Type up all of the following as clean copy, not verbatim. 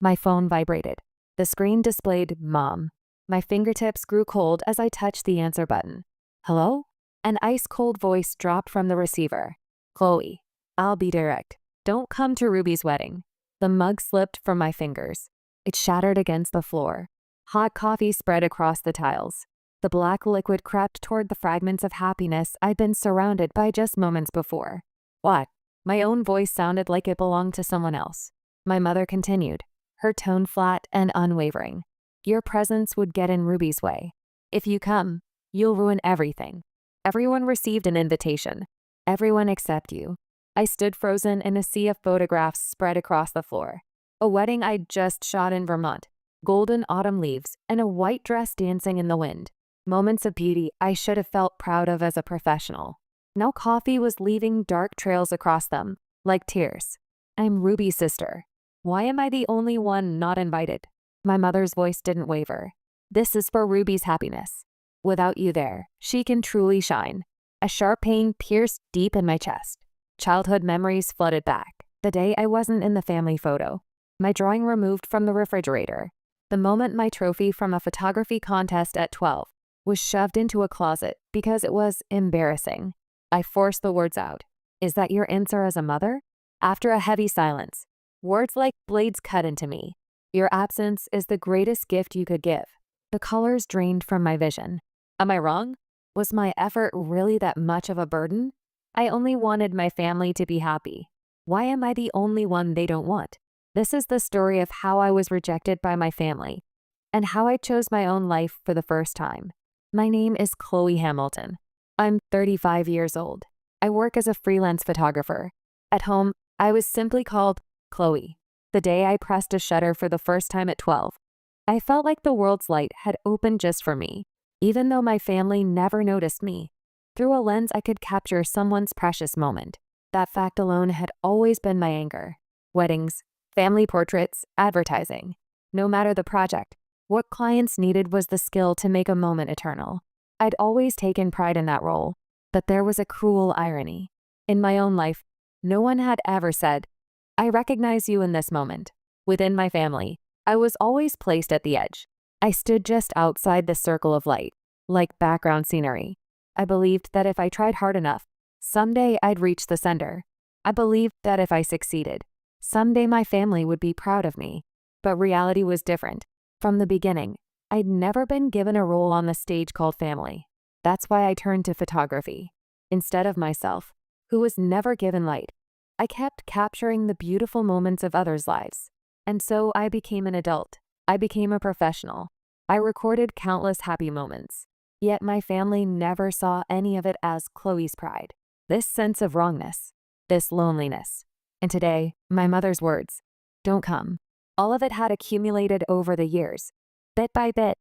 My phone vibrated. The screen displayed Mom. My fingertips grew cold as I touched the answer button. Hello? An ice-cold voice dropped from the receiver. Chloe, I'll be direct. Don't come to Ruby's wedding. The mug slipped from my fingers. It shattered against the floor. Hot coffee spread across the tiles. The black liquid crept toward the fragments of happiness I'd been surrounded by just moments before. What? My own voice sounded like it belonged to someone else. My mother continued, her tone flat and unwavering. Your presence would get in Ruby's way. If you come, you'll ruin everything. Everyone received an invitation. Everyone except you. I stood frozen in a sea of photographs spread across the floor. A wedding I'd just shot in Vermont. Golden autumn leaves and a white dress dancing in the wind. Moments of beauty I should have felt proud of as a professional. Now coffee was leaving dark trails across them, like tears. I'm Ruby's sister. Why am I the only one not invited? My mother's voice didn't waver. This is for Ruby's happiness. Without you there, she can truly shine. A sharp pain pierced deep in my chest. Childhood memories flooded back. The day I wasn't in the family photo. My drawing removed from the refrigerator. The moment my trophy from a photography contest at 12 was shoved into a closet because it was embarrassing. I forced the words out. Is that your answer as a mother? After a heavy silence, words like blades cut into me. Your absence is the greatest gift you could give. The colors drained from my vision. Am I wrong? Was my effort really that much of a burden? I only wanted my family to be happy. Why am I the only one they don't want? This is the story of how I was rejected by my family and how I chose my own life for the first time. My name is Chloe Hamilton. I'm 35 years old. I work as a freelance photographer. At home, I was simply called Chloe. The day I pressed a shutter for the first time at 12, I felt like the world's light had opened just for me, even though my family never noticed me. Through a lens, I could capture someone's precious moment. That fact alone had always been my anchor. Weddings, family portraits, advertising. No matter the project, what clients needed was the skill to make a moment eternal. I'd always taken pride in that role, but there was a cruel irony. In my own life, no one had ever said, I recognize you in this moment. Within my family, I was always placed at the edge. I stood just outside the circle of light, like background scenery. I believed that if I tried hard enough, someday I'd reach the center. I believed that if I succeeded, someday my family would be proud of me. But reality was different. From the beginning, I'd never been given a role on the stage called family. That's why I turned to photography. Instead of myself, who was never given light, I kept capturing the beautiful moments of others' lives. And so I became an adult. I became a professional. I recorded countless happy moments. Yet my family never saw any of it as Chloe's pride. This sense of wrongness, this loneliness. And today, my mother's words, don't come. All of it had accumulated over the years, bit by bit,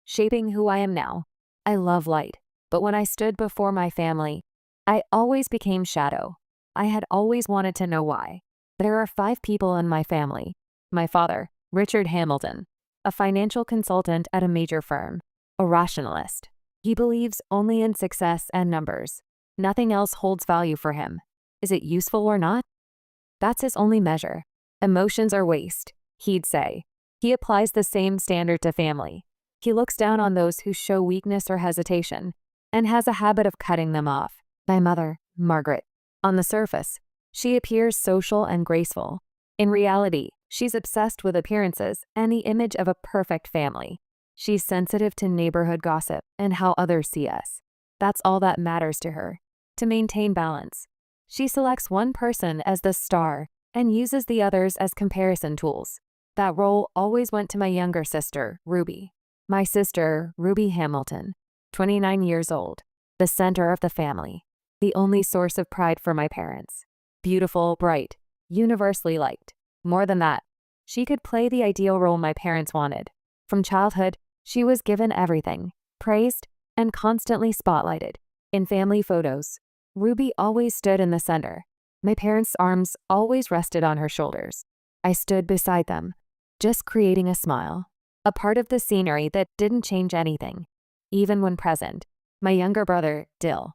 shaping who I am now. I love light, but when I stood before my family, I always became shadow. I had always wanted to know why. There are 5 people in my family. My father, Richard Hamilton, a financial consultant at a major firm, a rationalist. He believes only in success and numbers. Nothing else holds value for him. Is it useful or not? That's his only measure. Emotions are waste, he'd say. He applies the same standard to family. He looks down on those who show weakness or hesitation and has a habit of cutting them off. My mother, Margaret. On the surface, she appears social and graceful. In reality, she's obsessed with appearances and the image of a perfect family. She's sensitive to neighborhood gossip and how others see us. That's all that matters to her. To maintain balance, she selects one person as the star and uses the others as comparison tools. That role always went to my younger sister, Ruby. My sister, Ruby Hamilton, 29 years old, the center of the family, the only source of pride for my parents. Beautiful, bright, universally liked. More than that, she could play the ideal role my parents wanted. From childhood, she was given everything, praised, and constantly spotlighted. In family photos, Ruby always stood in the center. My parents' arms always rested on her shoulders. I stood beside them, just creating a smile, a part of the scenery that didn't change anything, even when present. My younger brother, Dill,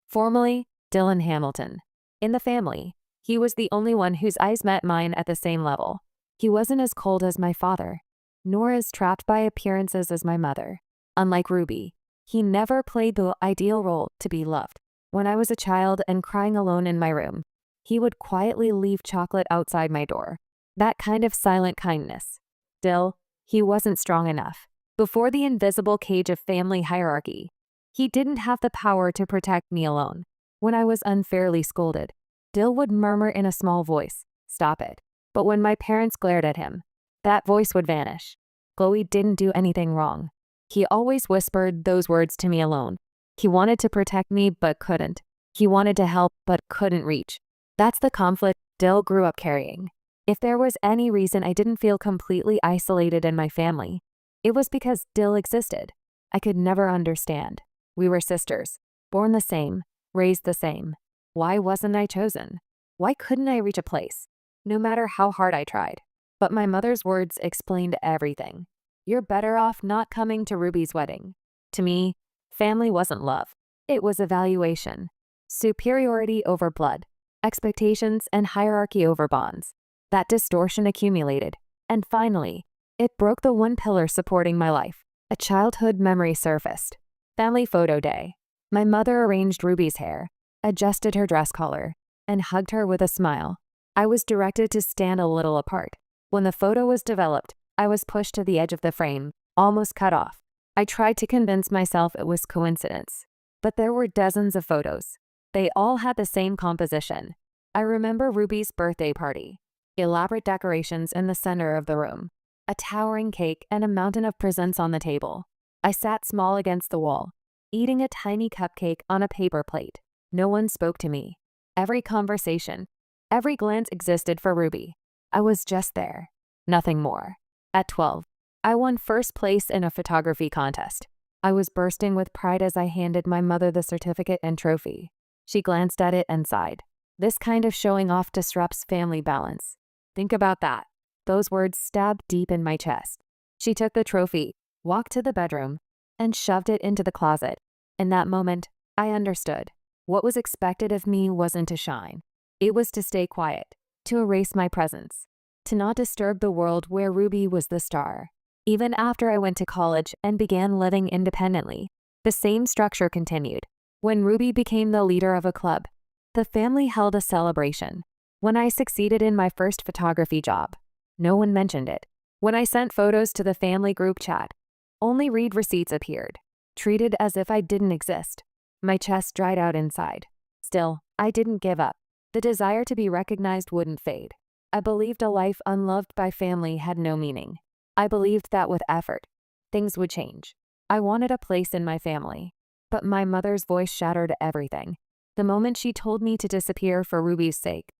formerly Dylan Hamilton. In the family, he was the only one whose eyes met mine at the same level. He wasn't as cold as my father, nor as trapped by appearances as my mother. Unlike Ruby, he never played the ideal role to be loved. When I was a child and crying alone in my room, he would quietly leave chocolate outside my door. That kind of silent kindness. Still, he wasn't strong enough. Before the invisible cage of family hierarchy, he didn't have the power to protect me alone. When I was unfairly scolded, Dill would murmur in a small voice, "Stop it." But when my parents glared at him, that voice would vanish. Chloe didn't do anything wrong. He always whispered those words to me alone. He wanted to protect me but couldn't. He wanted to help but couldn't reach. That's the conflict Dill grew up carrying. If there was any reason I didn't feel completely isolated in my family, it was because Dill existed. I could never understand. We were sisters, born the same, raised the same. Why wasn't I chosen? Why couldn't I reach a place, no matter how hard I tried? But my mother's words explained everything. "You're better off not coming to Ruby's wedding." To me, family wasn't love. It was evaluation. Superiority over blood. Expectations and hierarchy over bonds. That distortion accumulated, and finally, it broke the one pillar supporting my life. A childhood memory surfaced. Family photo day. My mother arranged Ruby's hair, adjusted her dress collar, and hugged her with a smile. I was directed to stand a little apart. When the photo was developed, I was pushed to the edge of the frame, almost cut off. I tried to convince myself it was coincidence. But there were dozens of photos. They all had the same composition. I remember Ruby's birthday party. Elaborate decorations in the center of the room. A towering cake and a mountain of presents on the table. I sat small against the wall, eating a tiny cupcake on a paper plate. No one spoke to me. Every conversation, every glance existed for Ruby. I was just there. Nothing more. At 12, I won first place in a photography contest. I was bursting with pride as I handed my mother the certificate and trophy. She glanced at it and sighed. This kind of showing off disrupts family balance. Think about that. Those words stabbed deep in my chest. She took the trophy, walked to the bedroom, and shoved it into the closet. In that moment, I understood. What was expected of me wasn't to shine. It was to stay quiet, to erase my presence, to not disturb the world where Ruby was the star. Even after I went to college and began living independently, the same structure continued. When Ruby became the leader of a club, the family held a celebration. When I succeeded in my first photography job, no one mentioned it. When I sent photos to the family group chat, only read receipts appeared, treated as if I didn't exist. My chest dried out inside. Still, I didn't give up. The desire to be recognized wouldn't fade. I believed a life unloved by family had no meaning. I believed that with effort, things would change. I wanted a place in my family, but my mother's voice shattered everything. The moment she told me to disappear for Ruby's sake,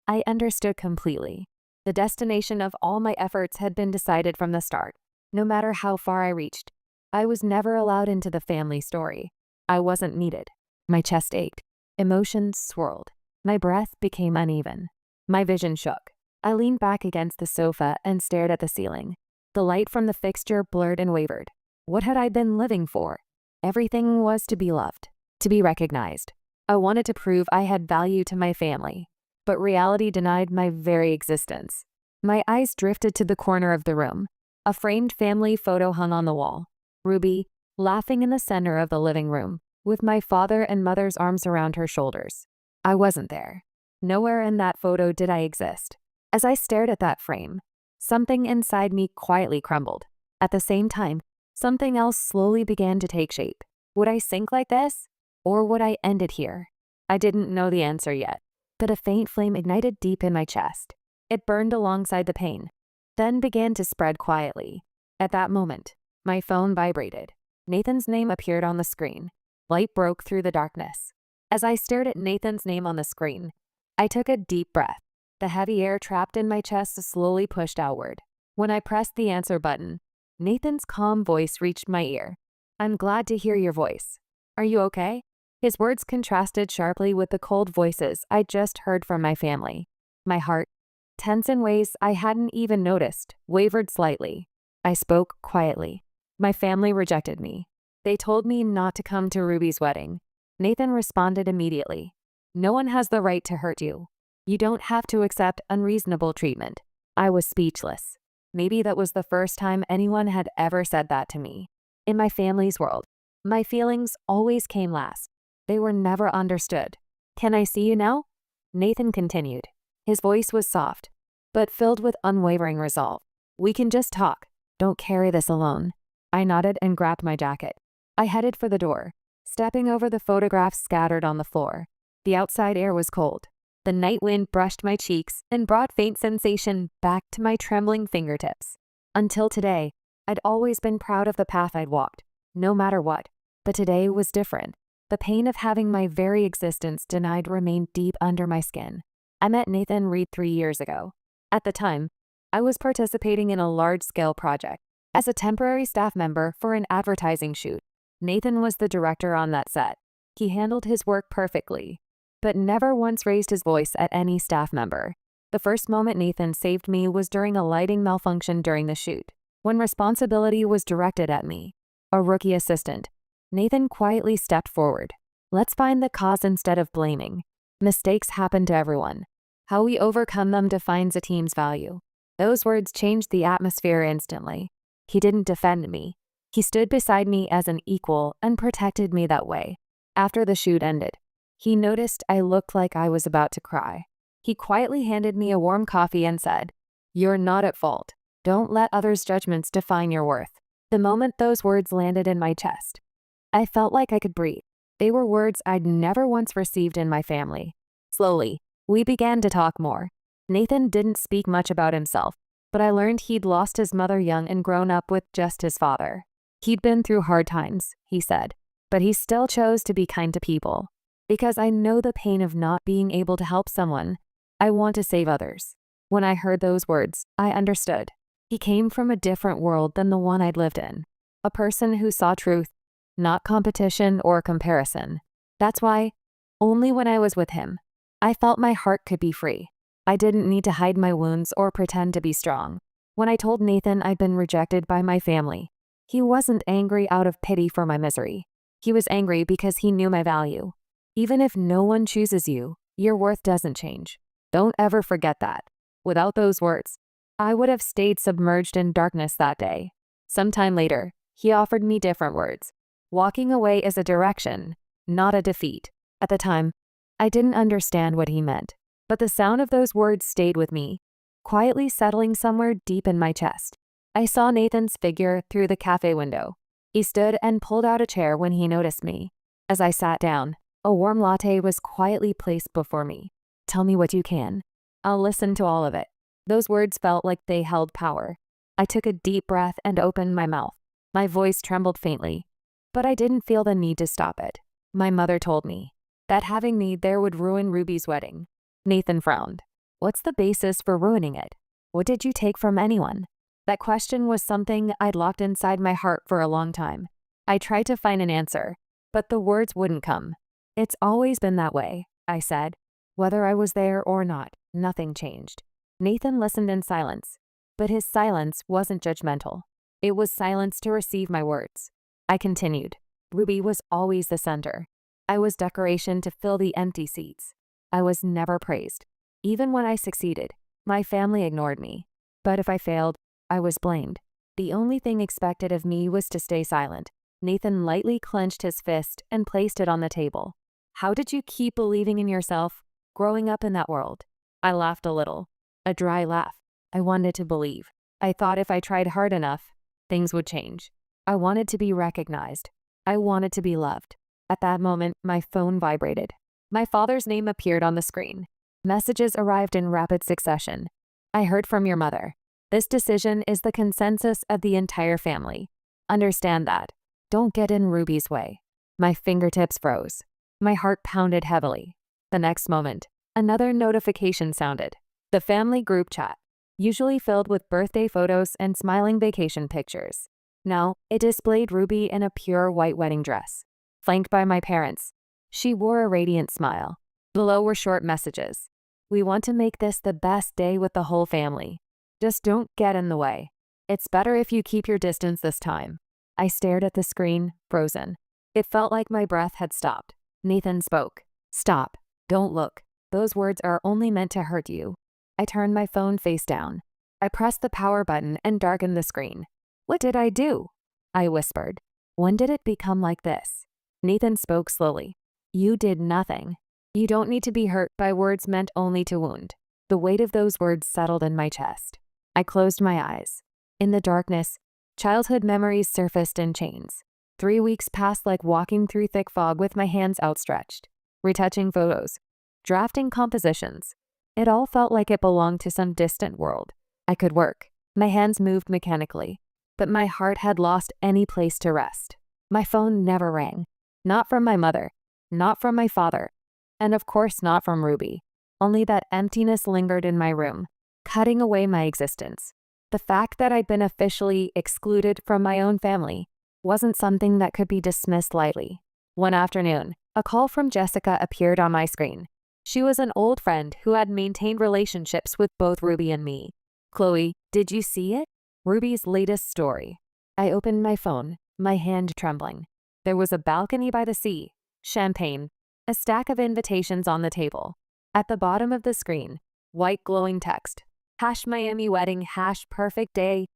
I understood completely. The destination of all my efforts had been decided from the start. No matter how far I reached, I was never allowed into the family story. I wasn't needed. My chest ached. Emotions swirled. My breath became uneven. My vision shook. I leaned back against the sofa and stared at the ceiling. The light from the fixture blurred and wavered. What had I been living for? Everything was to be loved, to be recognized. I wanted to prove I had value to my family, but reality denied my very existence. My eyes drifted to the corner of the room. A framed family photo hung on the wall. Ruby, laughing in the center of the living room, with my father and mother's arms around her shoulders. I wasn't there. Nowhere in that photo did I exist. As I stared at that frame, something inside me quietly crumbled. At the same time, something else slowly began to take shape. Would I sink like this? Or would I end it here? I didn't know the answer yet, but a faint flame ignited deep in my chest. It burned alongside the pain, then began to spread quietly. At that moment, my phone vibrated. Nathan's name appeared on the screen. Light broke through the darkness. As I stared at Nathan's name on the screen, I took a deep breath. The heavy air trapped in my chest slowly pushed outward. When I pressed the answer button, Nathan's calm voice reached my ear. "I'm glad to hear your voice. Are you okay?" His words contrasted sharply with the cold voices I just heard from my family. My heart, tense in ways I hadn't even noticed, wavered slightly. I spoke quietly. My family rejected me. They told me not to come to Ruby's wedding. Nathan responded immediately. "No one has the right to hurt you. You don't have to accept unreasonable treatment." I was speechless. Maybe that was the first time anyone had ever said that to me. In my family's world, my feelings always came last. They were never understood. "Can I see you now?" Nathan continued. His voice was soft, but filled with unwavering resolve. "We can just talk. Don't carry this alone." I nodded and grabbed my jacket. I headed for the door, stepping over the photographs scattered on the floor. The outside air was cold. The night wind brushed my cheeks and brought faint sensation back to my trembling fingertips. Until today, I'd always been proud of the path I'd walked, no matter what. But today was different. The pain of having my very existence denied remained deep under my skin. I met Nathan Reed 3 years ago. At the time, I was participating in a large-scale project as a temporary staff member for an advertising shoot. Nathan was the director on that set. He handled his work perfectly, but never once raised his voice at any staff member. The first moment Nathan saved me was during a lighting malfunction during the shoot, when responsibility was directed at me, a rookie assistant. Nathan quietly stepped forward. "Let's find the cause instead of blaming. Mistakes happen to everyone. How we overcome them defines a team's value." Those words changed the atmosphere instantly. He didn't defend me. He stood beside me as an equal and protected me that way. After the shoot ended, he noticed I looked like I was about to cry. He quietly handed me a warm coffee and said, "You're not at fault. Don't let others' judgments define your worth." The moment those words landed in my chest, I felt like I could breathe. They were words I'd never once received in my family. Slowly, we began to talk more. Nathan didn't speak much about himself, but I learned he'd lost his mother young and grown up with just his father. He'd been through hard times, he said, but he still chose to be kind to people. "Because I know the pain of not being able to help someone, I want to save others." When I heard those words, I understood. He came from a different world than the one I'd lived in. A person who saw truth, not competition or comparison. That's why, only when I was with him, I felt my heart could be free. I didn't need to hide my wounds or pretend to be strong. When I told Nathan I'd been rejected by my family, he wasn't angry out of pity for my misery. He was angry because he knew my value. Even if no one chooses you, your worth doesn't change. Don't ever forget that. Without those words, I would have stayed submerged in darkness that day. Sometime later, he offered me different words. Walking away is a direction, not a defeat. At the time, I didn't understand what he meant, but the sound of those words stayed with me, quietly settling somewhere deep in my chest. I saw Nathan's figure through the cafe window. He stood and pulled out a chair when he noticed me. As I sat down, a warm latte was quietly placed before me. "Tell me what you can. I'll listen to all of it." Those words felt like they held power. I took a deep breath and opened my mouth. My voice trembled faintly, but I didn't feel the need to stop it. My mother told me that having me there would ruin Ruby's wedding. Nathan frowned. "What's the basis for ruining it? What did you take from anyone?" That question was something I'd locked inside my heart for a long time. I tried to find an answer, but the words wouldn't come. "It's always been that way," I said. Whether I was there or not, nothing changed. Nathan listened in silence, but his silence wasn't judgmental. It was silence to receive my words. I continued. Ruby was always the center. I was decoration to fill the empty seats. I was never praised. Even when I succeeded, my family ignored me. But if I failed, I was blamed. The only thing expected of me was to stay silent. Nathan lightly clenched his fist and placed it on the table. "How did you keep believing in yourself, growing up in that world?" I laughed a little, a dry laugh. I wanted to believe. I thought if I tried hard enough, things would change. I wanted to be recognized. I wanted to be loved. At that moment, my phone vibrated. My father's name appeared on the screen. Messages arrived in rapid succession. "I heard from your mother. This decision is the consensus of the entire family. Understand that. Don't get in Ruby's way." My fingertips froze. My heart pounded heavily. The next moment, another notification sounded. The family group chat, usually filled with birthday photos and smiling vacation pictures. Now, it displayed Ruby in a pure white wedding dress, flanked by my parents. She wore a radiant smile. Below were short messages. "We want to make this the best day with the whole family. Just don't get in the way. It's better if you keep your distance this time." I stared at the screen, frozen. It felt like my breath had stopped. Nathan spoke. "Stop. Don't look. Those words are only meant to hurt you." I turned my phone face down. I pressed the power button and darkened the screen. What did I do? I whispered. When did it become like this? Nathan spoke slowly. You did nothing. You don't need to be hurt by words meant only to wound. The weight of those words settled in my chest. I closed my eyes. In the darkness, childhood memories surfaced in chains. 3 weeks passed like walking through thick fog with my hands outstretched, retouching photos, drafting compositions. It all felt like it belonged to some distant world. I could work. My hands moved mechanically, but my heart had lost any place to rest. My phone never rang. Not from my mother, not from my father, and of course not from Ruby. Only that emptiness lingered in my room, cutting away my existence. The fact that I'd been officially excluded from my own family wasn't something that could be dismissed lightly. One afternoon, a call from Jessica appeared on my screen. She was an old friend who had maintained relationships with both Ruby and me. Chloe, did you see it? Ruby's latest story. I opened my phone, my hand trembling. There was a balcony by the sea, champagne, a stack of invitations on the table. At the bottom of the screen, white glowing text. #Miami wedding, #perfect day,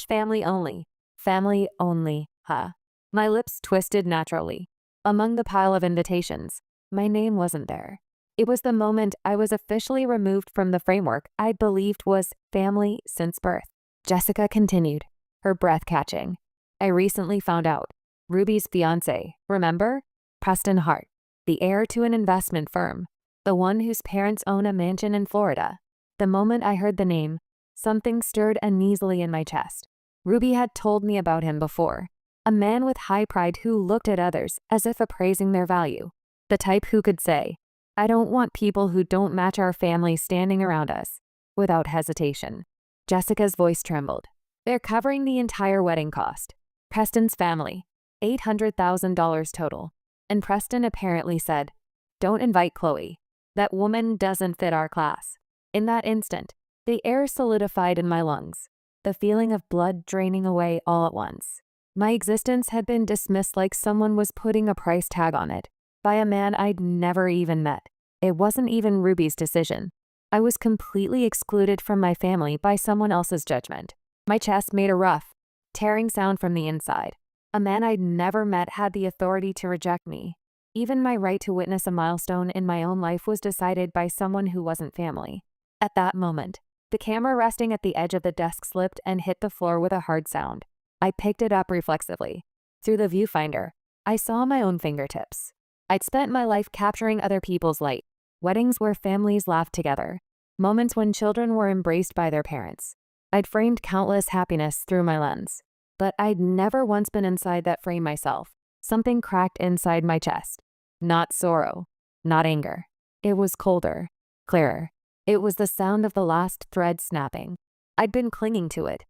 #family only. Family only, huh? My lips twisted naturally. Among the pile of invitations, my name wasn't there. It was the moment I was officially removed from the framework I believed was family since birth. Jessica continued, her breath catching. I recently found out. Ruby's fiancé, remember? Preston Hart, the heir to an investment firm, the one whose parents own a mansion in Florida. The moment I heard the name, something stirred uneasily in my chest. Ruby had told me about him before. A man with high pride who looked at others as if appraising their value. The type who could say, I don't want people who don't match our family standing around us, without hesitation. Jessica's voice trembled. They're covering the entire wedding cost. Preston's family, $800,000 total. And Preston apparently said, don't invite Chloe. That woman doesn't fit our class. In that instant, the air solidified in my lungs, the feeling of blood draining away all at once. My existence had been dismissed like someone was putting a price tag on it, by a man I'd never even met. It wasn't even Ruby's decision. I was completely excluded from my family by someone else's judgment. My chest made a rough, tearing sound from the inside. A man I'd never met had the authority to reject me. Even my right to witness a milestone in my own life was decided by someone who wasn't family. At that moment, the camera resting at the edge of the desk slipped and hit the floor with a hard sound. I picked it up reflexively. Through the viewfinder, I saw my own fingertips. I'd spent my life capturing other people's light. Weddings where families laughed together. Moments when children were embraced by their parents. I'd framed countless happiness through my lens. But I'd never once been inside that frame myself. Something cracked inside my chest. Not sorrow. Not anger. It was colder. Clearer. It was the sound of the last thread snapping. I'd been clinging to it,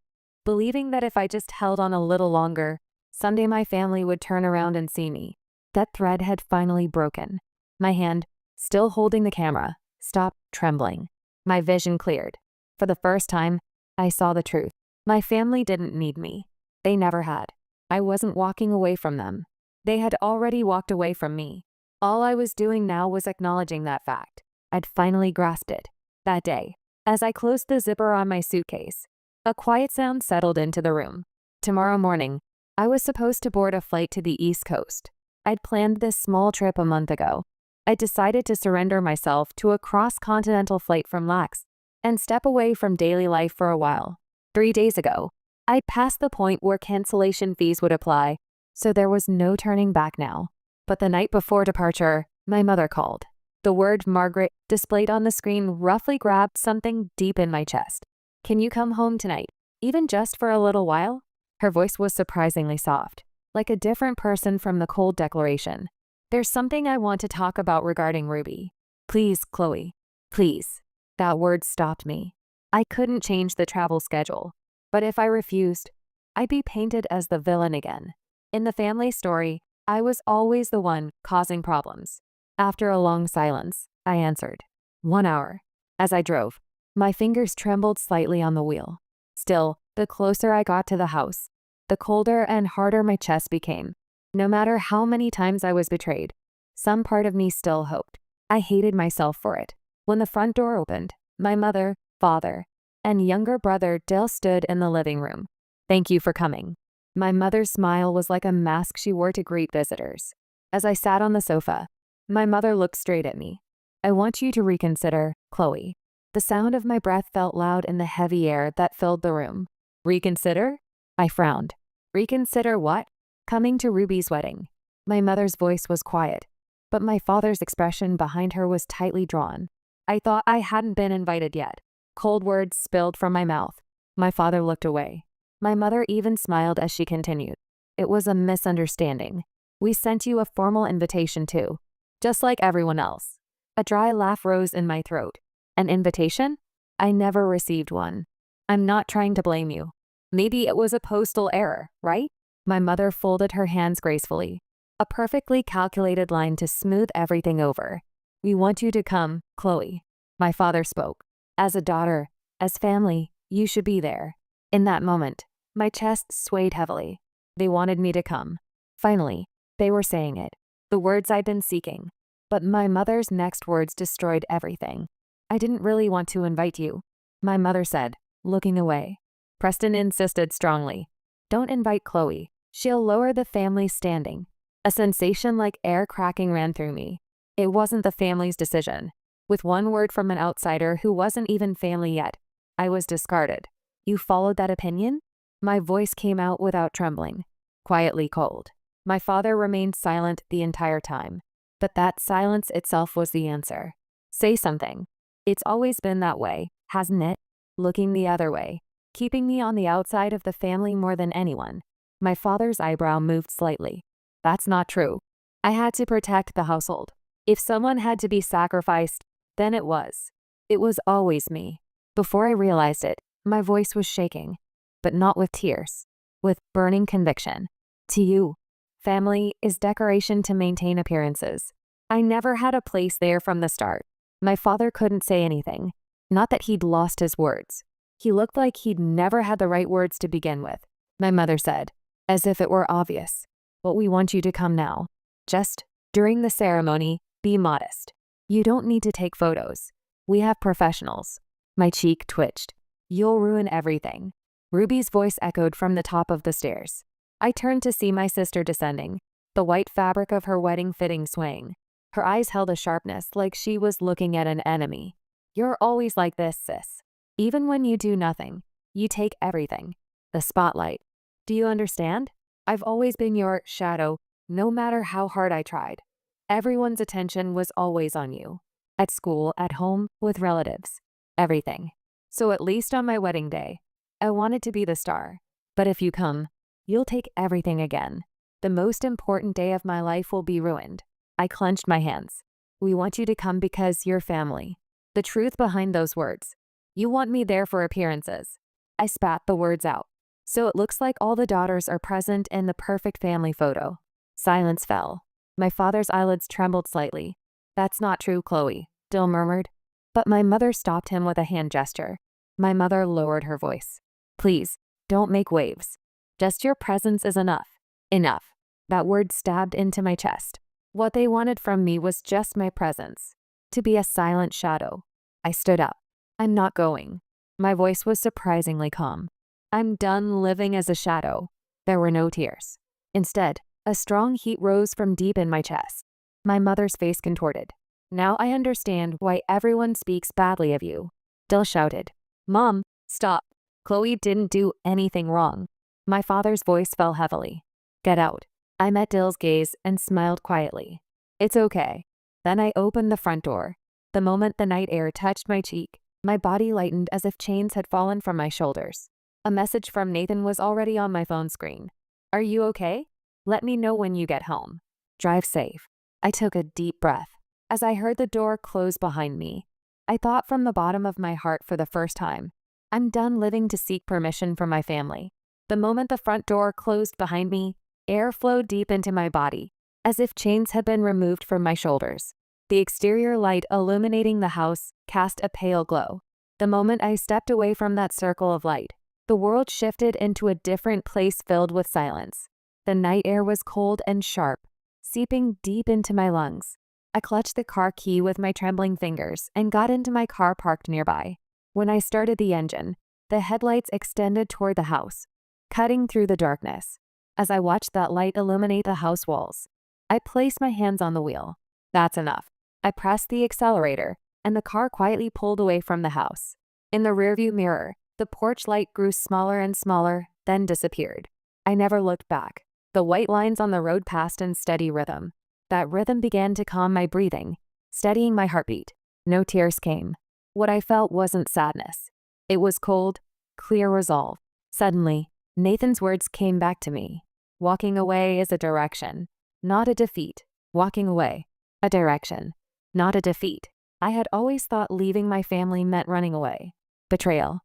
believing that if I just held on a little longer, someday my family would turn around and see me. That thread had finally broken. My hand, still holding the camera, stopped trembling. My vision cleared. For the first time, I saw the truth. My family didn't need me. They never had. I wasn't walking away from them. They had already walked away from me. All I was doing now was acknowledging that fact. I'd finally grasped it. That day, as I closed the zipper on my suitcase, a quiet sound settled into the room. Tomorrow morning, I was supposed to board a flight to the East Coast. I'd planned this small trip a month ago. I decided to surrender myself to a cross-continental flight from Lax and step away from daily life for a while. 3 days ago, I'd passed the point where cancellation fees would apply, so there was no turning back now. But the night before departure, my mother called. The word Margaret displayed on the screen roughly grabbed something deep in my chest. Can you come home tonight, even just for a little while? Her voice was surprisingly soft, like a different person from the cold declaration. There's something I want to talk about regarding Ruby. Please, Chloe. Please. That word stopped me. I couldn't change the travel schedule, but if I refused, I'd be painted as the villain again. In the family story, I was always the one causing problems. After a long silence, I answered. 1 hour. As I drove, my fingers trembled slightly on the wheel. Still, the closer I got to the house, the colder and harder my chest became. No matter how many times I was betrayed, some part of me still hoped. I hated myself for it. When the front door opened, my mother, father, and younger brother Dill stood in the living room. "Thank you for coming." My mother's smile was like a mask she wore to greet visitors. As I sat on the sofa, my mother looked straight at me. "I want you to reconsider, Chloe." The sound of my breath felt loud in the heavy air that filled the room. "Reconsider?" I frowned. "Reconsider what?" "Coming to Ruby's wedding." My mother's voice was quiet, but my father's expression behind her was tightly drawn. I thought I hadn't been invited yet. Cold words spilled from my mouth. My father looked away. My mother even smiled as she continued. "It was a misunderstanding. We sent you a formal invitation too, just like everyone else." A dry laugh rose in my throat. "An invitation? I never received one." "I'm not trying to blame you. Maybe it was a postal error, right?" My mother folded her hands gracefully. A perfectly calculated line to smooth everything over. "We want you to come, Chloe." My father spoke. "As a daughter, as family, you should be there." In that moment, my chest swayed heavily. They wanted me to come. Finally, they were saying it. The words I'd been seeking. But my mother's next words destroyed everything. "I didn't really want to invite you," my mother said, looking away. Preston insisted strongly. "Don't invite Chloe. She'll lower the family's standing." A sensation like air cracking ran through me. It wasn't the family's decision. With one word from an outsider who wasn't even family yet, I was discarded. "You followed that opinion?" My voice came out without trembling, quietly cold. My father remained silent the entire time. But that silence itself was the answer. "Say something." "It's always been that way, hasn't it?" Looking the other way, keeping me on the outside of the family more than anyone. My father's eyebrow moved slightly. "That's not true. I had to protect the household. If someone had to be sacrificed, then it was. It was always me." Before I realized it, my voice was shaking, but not with tears, with burning conviction. "To you, family is decoration to maintain appearances. I never had a place there from the start." My father couldn't say anything. Not that he'd lost his words. He looked like he'd never had the right words to begin with. My mother said, as if it were obvious, "But we want you to come now. Just, during the ceremony, be modest. You don't need to take photos. We have professionals." My cheek twitched. "You'll ruin everything." Ruby's voice echoed from the top of the stairs. I turned to see my sister descending, the white fabric of her wedding fitting swaying. Her eyes held a sharpness like she was looking at an enemy. "You're always like this, sis. Even when you do nothing, you take everything. The spotlight. Do you understand? I've always been your shadow, no matter how hard I tried. Everyone's attention was always on you. At school, at home, with relatives. Everything. So at least on my wedding day, I wanted to be the star. But if you come, you'll take everything again. The most important day of my life will be ruined." I clenched my hands. "We want you to come because you're family." The truth behind those words. "You want me there for appearances." I spat the words out. "So it looks like all the daughters are present in the perfect family photo." Silence fell. My father's eyelids trembled slightly. "That's not true, Chloe," Dill murmured. But my mother stopped him with a hand gesture. My mother lowered her voice. "Please, don't make waves. Just your presence is enough." Enough. That word stabbed into my chest. What they wanted from me was just my presence. To be a silent shadow. I stood up. "I'm not going." My voice was surprisingly calm. "I'm done living as a shadow." There were no tears. Instead, a strong heat rose from deep in my chest. My mother's face contorted. "Now I understand why everyone speaks badly of you." Dill shouted. "Mom, stop. Chloe didn't do anything wrong." My father's voice fell heavily. "Get out." I met Dill's gaze and smiled quietly. "It's okay." Then I opened the front door. The moment the night air touched my cheek, my body lightened as if chains had fallen from my shoulders. A message from Nathan was already on my phone screen. "Are you okay? Let me know when you get home. Drive safe." I took a deep breath. As I heard the door close behind me, I thought from the bottom of my heart for the first time, I'm done living to seek permission from my family. The moment the front door closed behind me, air flowed deep into my body, as if chains had been removed from my shoulders. The exterior light illuminating the house cast a pale glow. The moment I stepped away from that circle of light, the world shifted into a different place filled with silence. The night air was cold and sharp, seeping deep into my lungs. I clutched the car key with my trembling fingers and got into my car parked nearby. When I started the engine, the headlights extended toward the house, cutting through the darkness. As I watched that light illuminate the house walls, I placed my hands on the wheel. That's enough. I pressed the accelerator, and the car quietly pulled away from the house. In the rearview mirror, the porch light grew smaller and smaller, then disappeared. I never looked back. The white lines on the road passed in steady rhythm. That rhythm began to calm my breathing, steadying my heartbeat. No tears came. What I felt wasn't sadness. It was cold, clear resolve. Suddenly, Nathan's words came back to me. Walking away is a direction, not a defeat. Walking away, a direction, not a defeat. I had always thought leaving my family meant running away. Betrayal.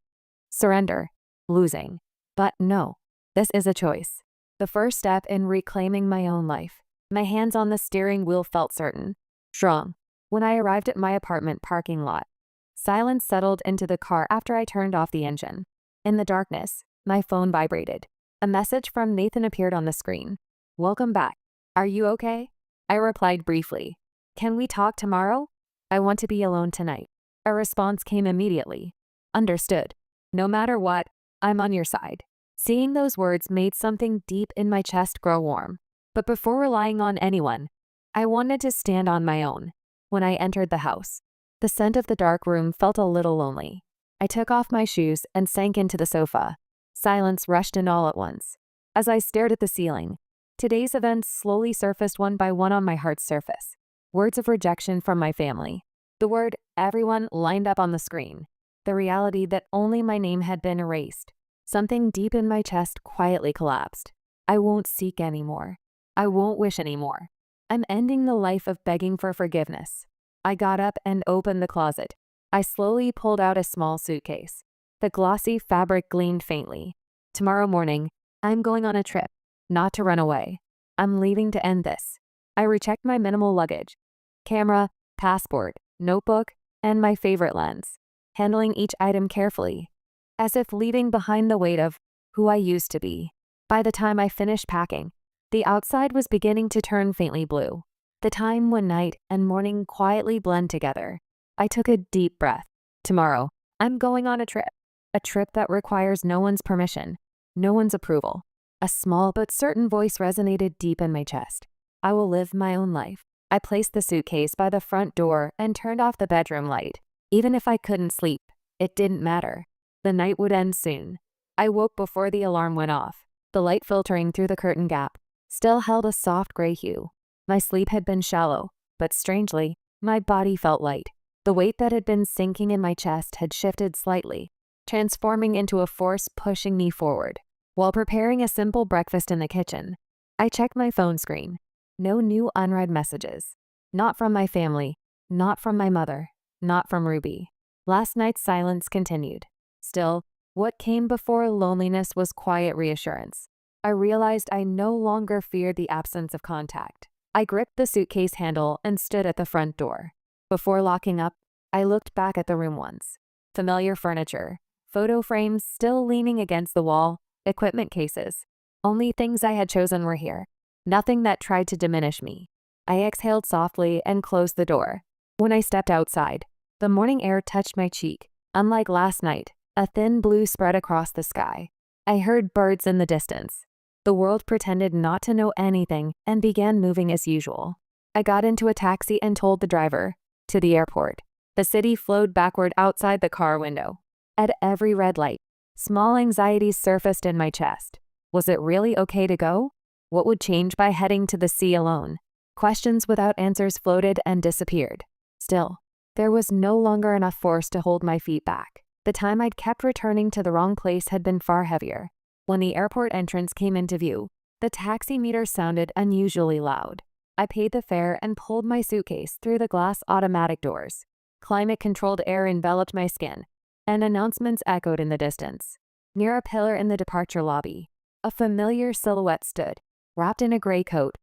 Surrender. Losing. But no, this is a choice. The first step in reclaiming my own life. My hands on the steering wheel felt certain, strong. When I arrived at my apartment parking lot, silence settled into the car after I turned off the engine. In the darkness, my phone vibrated. A message from Nathan appeared on the screen. "Welcome back. Are you okay?" I replied briefly. "Can we talk tomorrow? I want to be alone tonight." A response came immediately. "Understood. No matter what, I'm on your side." Seeing those words made something deep in my chest grow warm. But before relying on anyone, I wanted to stand on my own. When I entered the house, the scent of the dark room felt a little lonely. I took off my shoes and sank into the sofa. Silence rushed in all at once. As I stared at the ceiling, today's events slowly surfaced one by one on my heart's surface. Words of rejection from my family. The word "everyone" lined up on the screen. The reality that only my name had been erased. Something deep in my chest quietly collapsed. I won't seek anymore. I won't wish anymore. I'm ending the life of begging for forgiveness. I got up and opened the closet. I slowly pulled out a small suitcase. The glossy fabric gleamed faintly. Tomorrow morning, I'm going on a trip, not to run away. I'm leaving to end this. I rechecked my minimal luggage: camera, passport, notebook, and my favorite lens, handling each item carefully, as if leaving behind the weight of who I used to be. By the time I finished packing, the outside was beginning to turn faintly blue, the time when night and morning quietly blend together. I took a deep breath. Tomorrow, I'm going on a trip that requires no one's permission, no one's approval. A small but certain voice resonated deep in my chest. I will live my own life. I placed the suitcase by the front door and turned off the bedroom light. Even if I couldn't sleep, it didn't matter. The night would end soon. I woke before the alarm went off. The light filtering through the curtain gap still held a soft gray hue. My sleep had been shallow, but strangely, my body felt light. The weight that had been sinking in my chest had shifted slightly, transforming into a force pushing me forward. While preparing a simple breakfast in the kitchen, I checked my phone screen. No new unread messages. Not from my family, not from my mother, not from Ruby. Last night's silence continued. Still, what came before loneliness was quiet reassurance. I realized I no longer feared the absence of contact. I gripped the suitcase handle and stood at the front door. Before locking up, I looked back at the room once. Familiar furniture, photo frames still leaning against the wall, equipment cases. Only things I had chosen were here. Nothing that tried to diminish me. I exhaled softly and closed the door. When I stepped outside, the morning air touched my cheek. Unlike last night, a thin blue spread across the sky. I heard birds in the distance. The world pretended not to know anything and began moving as usual. I got into a taxi and told the driver, "To the airport." The city flowed backward outside the car window. At every red light, small anxieties surfaced in my chest. Was it really okay to go? What would change by heading to the sea alone? Questions without answers floated and disappeared. Still, there was no longer enough force to hold my feet back. The time I'd kept returning to the wrong place had been far heavier. When the airport entrance came into view, the taxi meter sounded unusually loud. I paid the fare and pulled my suitcase through the glass automatic doors. Climate-controlled air enveloped my skin, and announcements echoed in the distance. Near a pillar in the departure lobby, a familiar silhouette stood, wrapped in a gray coat,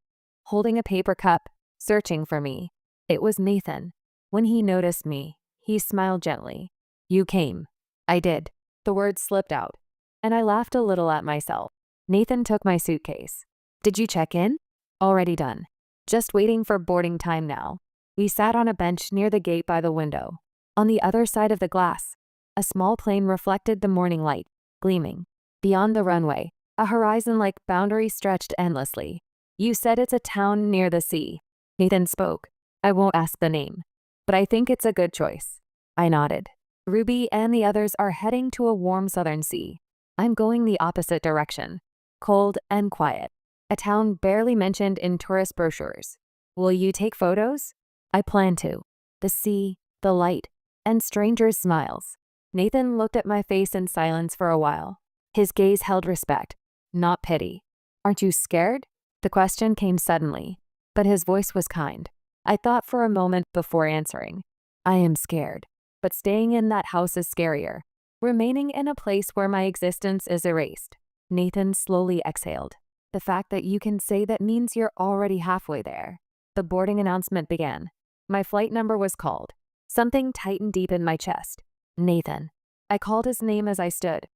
holding a paper cup, searching for me. It was Nathan. When he noticed me, he smiled gently. "You came." I did. The words slipped out, and I laughed a little at myself. Nathan took my suitcase. "Did you check in?" "Already done. Just waiting for boarding time now." We sat on a bench near the gate by the window. On the other side of the glass, A small plane reflected the morning light, gleaming. Beyond the runway, a horizon-like boundary stretched endlessly. You said it's a town near the sea. Nathan spoke. I won't ask the name, but I think it's a good choice. I nodded. Ruby and the others are heading to a warm southern sea. I'm going the opposite direction. Cold and quiet. A town barely mentioned in tourist brochures. Will you take photos? I plan to. The sea, the light, and strangers' smiles. Nathan looked at my face in silence for a while. His gaze held respect, not pity. Aren't you scared? The question came suddenly, but his voice was kind. I thought for a moment before answering. I am scared, but staying in that house is scarier. Remaining in a place where my existence is erased. Nathan slowly exhaled. The fact that you can say that means you're already halfway there. The boarding announcement began. My flight number was called. Something tightened deep in my chest. Nathan. I called his name as I stood,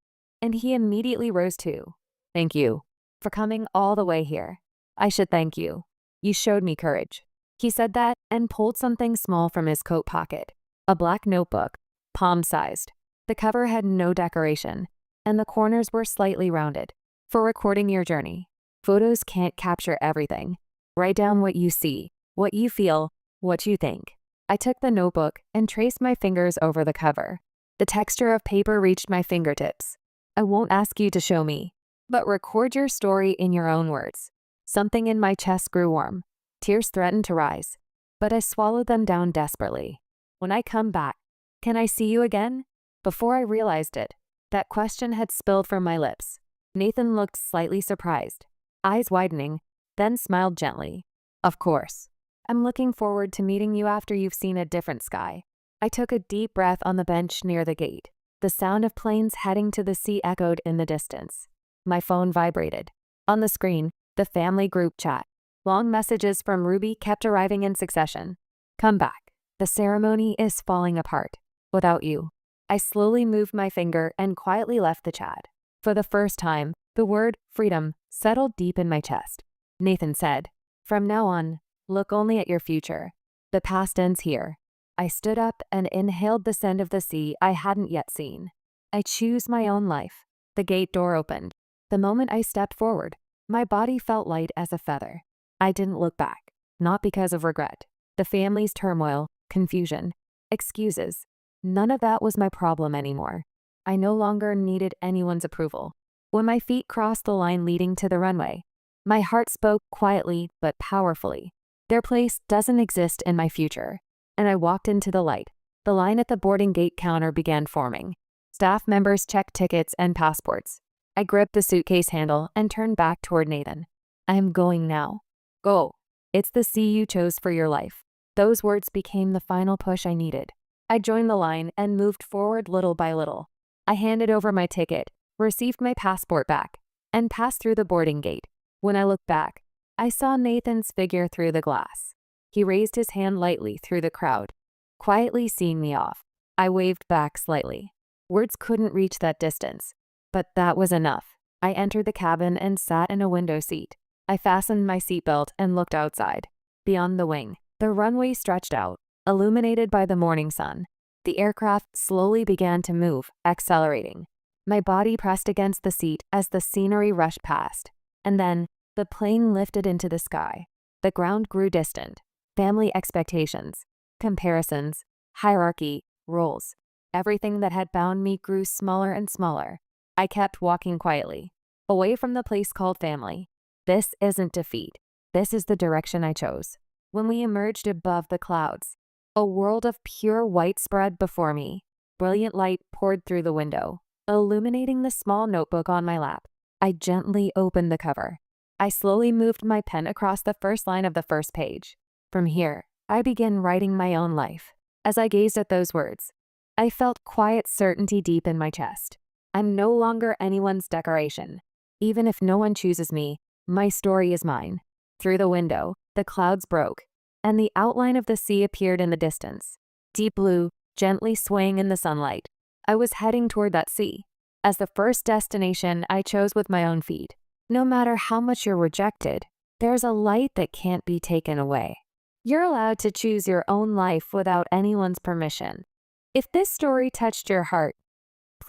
and he immediately rose too. Thank you for coming all the way here. I should thank you. You showed me courage. He said that and pulled something small from his coat pocket. A black notebook, palm-sized. The cover had no decoration, and the corners were slightly rounded. For recording your journey. Photos can't capture everything. Write down what you see, what you feel, what you think. I took the notebook and traced my fingers over the cover. The texture of paper reached my fingertips. I won't ask you to show me, but record your story in your own words. Something in my chest grew warm. Tears threatened to rise, but I swallowed them down desperately. When I come back, can I see you again? Before I realized it, that question had spilled from my lips. Nathan looked slightly surprised, eyes widening, then smiled gently. Of course. I'm looking forward to meeting you after you've seen a different sky. I took a deep breath on the bench near the gate. The sound of planes heading to the sea echoed in the distance. My phone vibrated. On the screen, the family group chat. Long messages from Ruby kept arriving in succession. Come back. The ceremony is falling apart. Without you. I slowly moved my finger and quietly left the chat. For the first time, the word freedom settled deep in my chest. Nathan said, from now on, look only at your future. The past ends here. I stood up and inhaled the scent of the sea I hadn't yet seen. I choose my own life. The gate door opened. The moment I stepped forward, my body felt light as a feather. I didn't look back, not because of regret. The family's turmoil, confusion, excuses. None of that was my problem anymore. I no longer needed anyone's approval. When my feet crossed the line leading to the runway, my heart spoke quietly but powerfully. Their place doesn't exist in my future. And I walked into the light. The line at the boarding gate counter began forming. Staff members checked tickets and passports. I gripped the suitcase handle and turned back toward Nathan. I am going now. Go. It's the sea you chose for your life. Those words became the final push I needed. I joined the line and moved forward little by little. I handed over my ticket, received my passport back, and passed through the boarding gate. When I looked back, I saw Nathan's figure through the glass. He raised his hand lightly through the crowd, quietly seeing me off. I waved back slightly. Words couldn't reach that distance, but that was enough. I entered the cabin and sat in a window seat. I fastened my seatbelt and looked outside. Beyond the wing, the runway stretched out, illuminated by the morning sun. The aircraft slowly began to move, accelerating. My body pressed against the seat as the scenery rushed past. And then, the plane lifted into the sky. The ground grew distant. Family expectations, comparisons, hierarchy, roles. Everything that had bound me grew smaller and smaller. I kept walking quietly, away from the place called family. This isn't defeat. This is the direction I chose. When we emerged above the clouds, a world of pure white spread before me. Brilliant light poured through the window, illuminating the small notebook on my lap. I gently opened the cover. I slowly moved my pen across the first line of the first page. From here, I began writing my own life. As I gazed at those words, I felt quiet certainty deep in my chest. I'm no longer anyone's decoration. Even if no one chooses me, my story is mine. Through the window, the clouds broke, and the outline of the sea appeared in the distance. Deep blue, gently swaying in the sunlight. I was heading toward that sea, as the first destination I chose with my own feet. No matter how much you're rejected, there's a light that can't be taken away. You're allowed to choose your own life without anyone's permission. If this story touched your heart,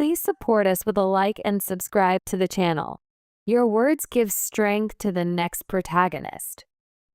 please support us with a like and subscribe to the channel. Your words give strength to the next protagonist.